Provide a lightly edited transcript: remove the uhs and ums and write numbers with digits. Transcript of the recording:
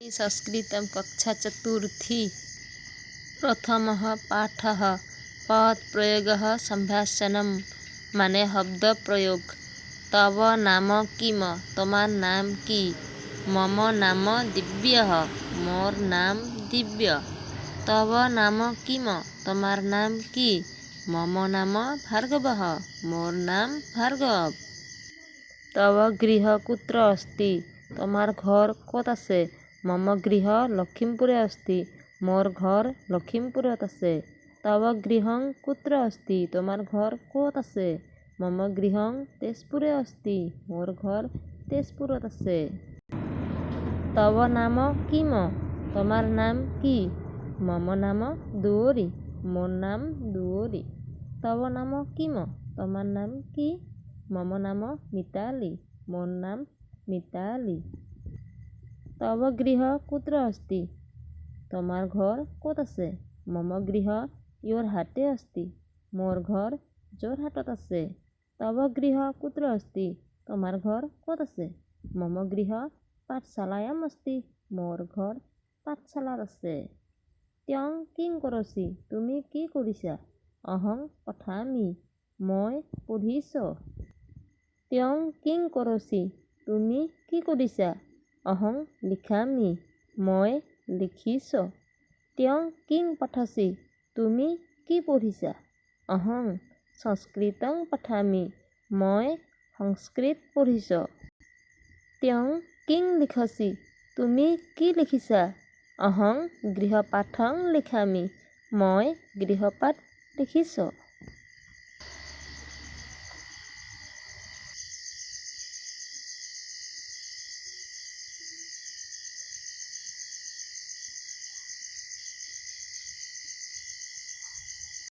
संस्कृतं कक्षा चतुर्थी प्रथमः पाठः पदप्रयोगः सम्भाषणं মানে শব্দ প্রয়োগ। তব নাম কিম তোমার নাম কি? মম নাম দিব্যः মোর নাম দিব্য। তব নাম কিম তোমার নাম কি? মম নাম ভার্গবः মোর নাম ভার্গব। তব গৃহ কুত্ৰ अस्ति তোমাৰ ঘৰ ক'ত আছে? মম গৃহ লখিমপুৰে अस्ति মোৰ ঘৰ লখিমপুৰত আছে। তব গৃহং কুত্ৰ अस्ति তোমার ঘর ক'ত আছে? মম গৃহং তেজপুরে अस्ति মোর ঘর তেজপুরত আছে। তব নাম কিম তোমার নাম কি? মম নাম দুৱৰী মোৰ নাম দুৱৰী। তব নাম কিম তোমাৰ নাম কি? মম নাম মিতালী মোৰ নাম মিতালী। তব গৃহ কুত্ৰ अस्ति তোমাৰ ঘৰ ক'ত আছে? মম গৃহ যোৰহাটে अस्ति মোৰ ঘৰ যোৰহাটত আছে। তব গৃহ কুত্ৰ अस्ति তোমার ঘর ক'ত আছে? মম গৃহ পাঠশালায়াম अस्ति মোর ঘর পাঠশালাত আছে। ত্বং কিং কৰচি তুমি কি কৰিছা? অহং পঠামি মই পঢ়িছ। ত্বং কিং কৰচি তুমি কি কৰিছা? অহং লিখামি মই লিখিছ। ত্বং কিং পঠসি তুমি কি পঢ়িছা? অহং সংস্কৃতং পঠামি মই সংস্কৃত পঢ়িছ। ত্বং কিং লিখসি তুমি কি লিখিছা? অহং গৃহপাঠং লিখামি মই গৃহপাঠ লিখিছ।